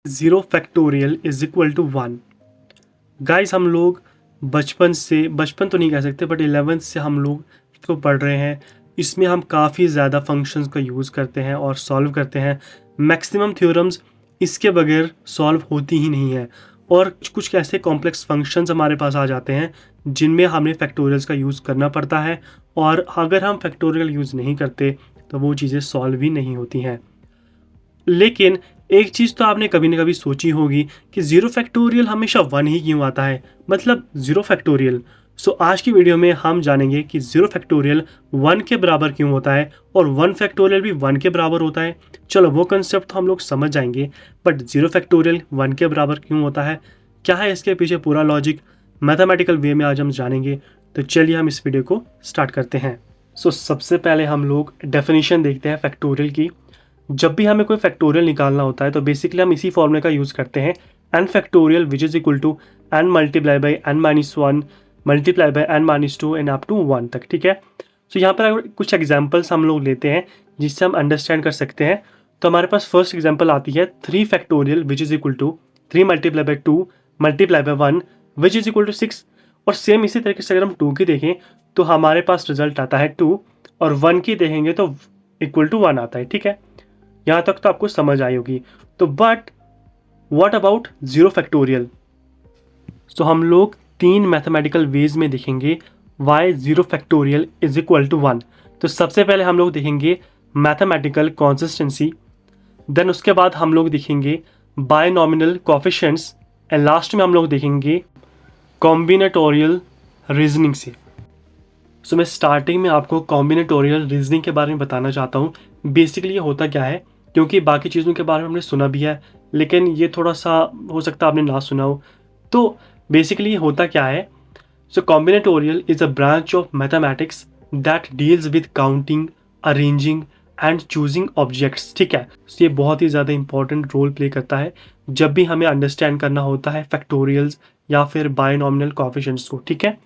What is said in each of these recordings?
0 factorial is equal to 1। Guys हम लोग बचपन तो नहीं कह सकते बट 11th से हम लोग इसको पढ़ रहे हैं। इसमें हम काफ़ी ज़्यादा फंक्शंस का यूज़ करते हैं और सॉल्व करते हैं। मैक्सिमम थ्योरम्स इसके बगैर सॉल्व होती ही नहीं है और कुछ ऐसे कॉम्प्लेक्स फंक्शंस हमारे पास आ जाते हैं जिनमें हमें फैक्टोरियल्स का यूज़ करना पड़ता है और अगर हम फैक्टोरियल यूज़ नहीं करते तो वो चीज़ें सॉल्व भी नहीं होती हैं। लेकिन एक चीज़ तो आपने कभी ना कभी सोची होगी कि 0 फैक्टोरियल हमेशा 1 ही क्यों आता है, मतलब 0 फैक्टोरियल। सो आज की वीडियो में हम जानेंगे कि 0 फैक्टोरियल 1 के बराबर क्यों होता है और 1 फैक्टोरियल भी 1 के बराबर होता है। चलो वो कंसेप्ट तो हम लोग समझ जाएंगे, बट 0 फैक्टोरियल 1 के बराबर क्यों होता है, क्या है इसके पीछे पूरा लॉजिक, मैथमेटिकल वे में आज हम जानेंगे। तो चलिए हम इस वीडियो को स्टार्ट करते हैं। सो सबसे पहले हम लोग डेफिनेशन देखते हैं फैक्टोरियल की। जब भी हमें कोई फैक्टोरियल निकालना होता है तो बेसिकली हम इसी फॉर्मूले का यूज़ करते हैं, N factorial which is equal to N multiply by N minus 1 multiply by N minus 2 and up to 1 तक। ठीक है, तो यहाँ पर कुछ एग्जांपल्स हम लोग लेते हैं जिससे हम अंडरस्टैंड कर सकते हैं। तो हमारे पास फर्स्ट एग्जांपल आती है 3 factorial which is equal to 3 multiply by 2 multiply by 1 which is equal to 6। और सेम इसी तरीके से अगर हम 2 की देखें तो हमारे पास रिजल्ट आता है 2 और 1 की देखेंगे तो इक्वल टू 1 आता है। ठीक है, यहाँ तक तो आपको समझ आई होगी। तो but what about 0 factorial. So हम लोग 3 मैथमेटिकल वेज में देखेंगे why 0 factorial is equal to 1। तो सबसे पहले हम लोग देखेंगे मैथमेटिकल कंसिस्टेंसी, देन उसके बाद हम लोग देखेंगे बायनॉमिनल कोएफिशिएंट्स एंड लास्ट में हम लोग देखेंगे कॉम्बिनेटोरियल रीजनिंग से। सो मैं स्टार्टिंग में आपको कॉम्बिनेटोरियल रीजनिंग के बारे में बताना चाहता हूँ। बेसिकली ये होता क्या है, क्योंकि बाकी चीज़ों के बारे में हमने सुना भी है लेकिन ये थोड़ा सा हो सकता है आपने ना सुना हो। तो बेसिकली ये होता क्या है, so combinatorial is a branch of mathematics that deals with counting, arranging and choosing objects. ठीक है, so ये बहुत ही ज़्यादा इंपॉर्टेंट रोल प्ले करता है जब भी हमें अंडरस्टैंड करना होता है फैक्टोरियल्स या फिर बायनॉमिनल कोएफिशिएंट्स को। ठीक है,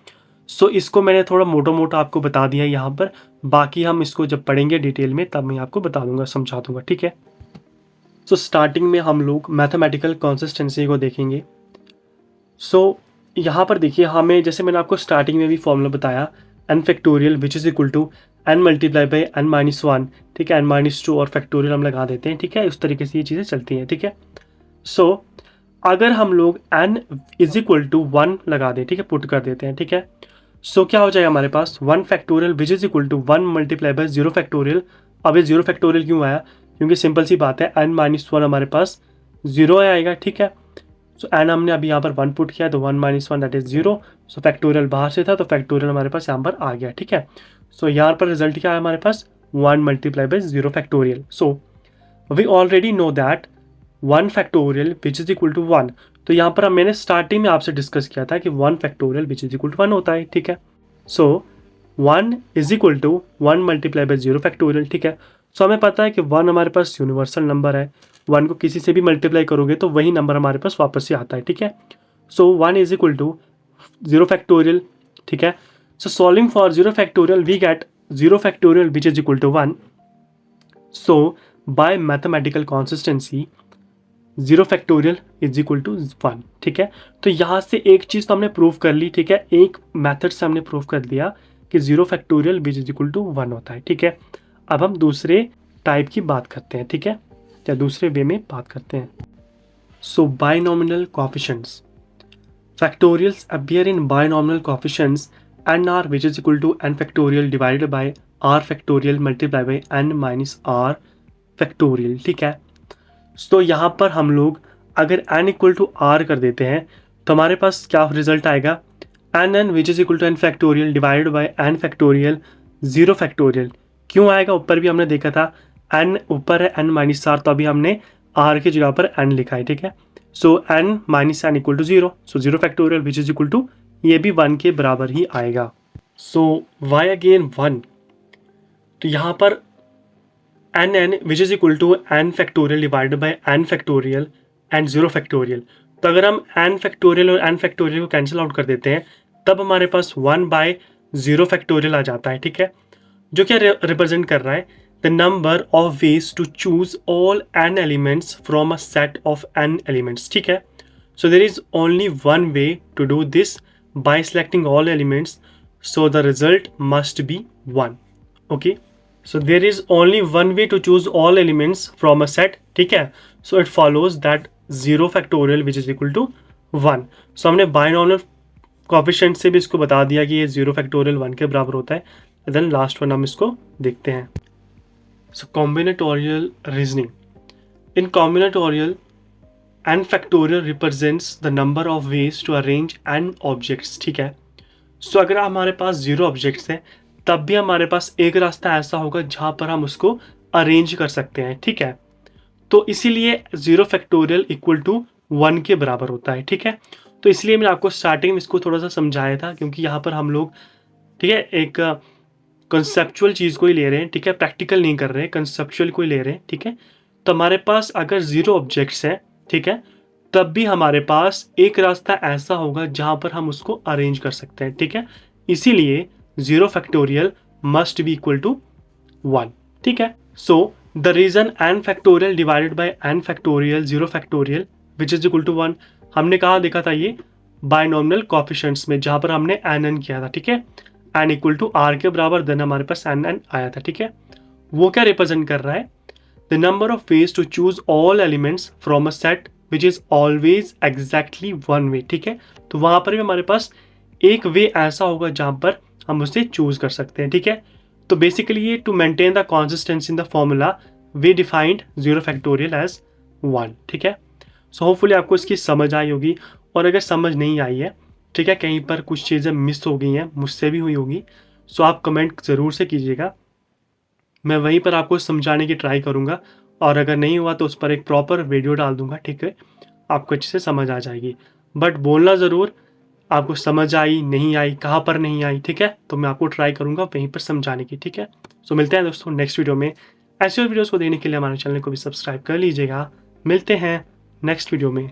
सो इसको मैंने थोड़ा मोटा मोटा आपको बता दिया यहाँ पर, बाकी हम इसको जब पढ़ेंगे डिटेल में तब मैं आपको बता दूंगा, समझा दूंगा। ठीक है, सो स्टार्टिंग में हम लोग मैथमेटिकल कंसिस्टेंसी को देखेंगे। सो यहाँ पर देखिए, हमें जैसे मैंने आपको स्टार्टिंग में भी फॉर्मूला बताया, N factorial which is equal to N multiply by N minus 1। ठीक है, एन माइनस 2 और फैक्टोरियल हम लगा देते हैं। ठीक है, उस तरीके से ये चीज़ें चलती हैं। ठीक है, सो अगर हम लोग एन इज इक्वल टू 1 लगा दें, ठीक है, पुट कर देते हैं। ठीक है, सो क्या हो जाएगा हमारे पास 1 factorial which is equal to 1 multiply by 0 factorial. अब ये 0 फैक्टोरियल क्यों आया, क्योंकि सिंपल सी बात है, एन माइनस 1 हमारे पास 0 आएगा। ठीक है, सो एन हमने अभी यहाँ पर 1 पुट किया तो 1 minus 1 that is 0। So factorial बाहर से था तो फैक्टोरियल हमारे पास यहाँ पर आ गया। ठीक है, सो यहाँ पर रिजल्ट क्या है हमारे पास 1 multiply by 0 factorial. So we already know that 1 factorial which is equal to 1। तो यहाँ पर मैंने स्टार्टिंग में आपसे डिस्कस किया था कि 1 factorial which is equal to 1 होता है। ठीक है, so 1 is equal to 1 multiply by 0 factorial. ठीक है, सो हमें पता है कि 1 हमारे पास यूनिवर्सल नंबर है, 1 को किसी से भी मल्टीप्लाई करोगे तो वही नंबर हमारे पास वापस से आता है। ठीक है, so 1 is equal to 0 factorial. ठीक है, so solving for 0 factorial we get 0 factorial which is equal to 1। So by mathematical consistency 0 factorial is equal to 1। ठीक है, तो यहाँ से एक चीज़ तो हमने प्रूव कर ली। ठीक है, एक मेथड से हमने प्रूव कर दिया कि 0 factorial which is equal to 1 होता है। ठीक है, अब हम दूसरे टाइप की बात करते हैं। ठीक है, या दूसरे वे में बात करते हैं। So binomial coefficients, factorials appear in binomial coefficients n r which is equal to n factorial divided by r factorial multiply by n minus r factorial. ठीक है, तो यहाँ पर हम लोग अगर n इक्वल टू आर कर देते हैं तो हमारे पास क्या रिजल्ट आएगा, n n which is equal to n factorial divide by n factorial 0 factorial. क्यों आएगा, ऊपर भी हमने देखा था n ऊपर है n माइनस आर, तो अभी हमने r की जगह पर n लिखा है। ठीक है, so n minus n equal to 0, so 0 factorial which is equal to ये भी 1 के बराबर ही आएगा। सो वाई अगेन 1, तो यहाँ पर n n which is equal to n factorial divided by n factorial and 0 factorial. तो अगर हम एन फैक्टोरियल और एन फैक्टोरियल को कैंसिल आउट कर देते हैं तब हमारे पास 1 बाय 0 फैक्टोरियल आ जाता है। ठीक है, जो क्या रिप्रेजेंट कर रहा है the number of ways to choose all n elements from a set of n elements, ठीक है। So there is only one way to do this by selecting all elements, so the result must be 1, okay. So there is only one way to choose all elements from a set, ठीक है। So it follows that 0 factorial which is equal to 1. So हमने binomial coefficient से भी इसको बता दिया कि ये 0 फैक्टोरियल 1 के बराबर होता है। देन लास्ट वन हम इसको देखते हैं। So combinatorial reasoning. In combinatorial n factorial represents the number of ways to arrange n objects, ठीक है। सो अगर हमारे पास 0 ऑब्जेक्ट्स हैं तब भी हमारे पास एक रास्ता ऐसा होगा जहाँ पर हम उसको अरेंज कर सकते हैं, ठीक है। तो इसीलिए 0 फैक्टोरियल इक्वल टू 1 के बराबर होता है, ठीक है। तो इसलिए मैंने आपको स्टार्टिंग में इसको थोड़ा सा समझाया था, क्योंकि यहाँ पर हम लोग, ठीक है, एक कंसेप्चुअल चीज़ को ही ले रहे हैं, ठीक है, प्रैक्टिकल नहीं कर रहे हैं, कंसेप्चुअल को ही ले रहे हैं, ठीक है। तो हमारे पास अगर 0 ऑब्जेक्ट्स हैं, ठीक है, तब भी हमारे पास एक रास्ता ऐसा होगा जहाँ पर हम उसको अरेंज कर सकते हैं, ठीक है। इसीलिए 0 factorial must be equal to 1, ठीक है। So the reason n factorial divided by n factorial 0 factorial which is equal to 1, हमने कहाँ देखा था ये बाइनॉमिनल कोएफिशिएंट्स में, जहाँ पर हमने n किया था, ठीक है, n इक्वल टू r के बराबर, देन हमारे पास n आया था, ठीक है। वो क्या रिप्रेजेंट कर रहा है, the number of ways to choose all elements from a set which is always exactly one way, ठीक है। तो वहाँ पर भी हमारे पास एक वे ऐसा होगा जहाँ पर हम उसे चूज कर सकते हैं, ठीक है। तो बेसिकली ये to maintain the consistency in the formula we defined 0 factorial as 1, ठीक है। सो होपफुली आपको इसकी समझ आई होगी, और अगर समझ नहीं आई है, ठीक है, कहीं पर कुछ चीज़ें मिस हो गई हैं, मुझसे भी हुई होगी, सो आप कमेंट ज़रूर से कीजिएगा, मैं वहीं पर आपको समझाने की ट्राई करूँगा, और अगर नहीं हुआ तो उस पर एक प्रॉपर वीडियो डाल दूँगा, ठीक है, आपको अच्छे से समझ आ जाएगी। बट बोलना ज़रूर, आपको समझ आई नहीं आई, कहाँ पर नहीं आई, ठीक है, तो मैं आपको ट्राई करूँगा वहीं पर समझाने की, ठीक है। सो मिलते हैं दोस्तों नेक्स्ट वीडियो में। ऐसे वीडियोस को देखने के लिए हमारे चैनल को भी सब्सक्राइब कर लीजिएगा। मिलते हैं नेक्स्ट वीडियो में।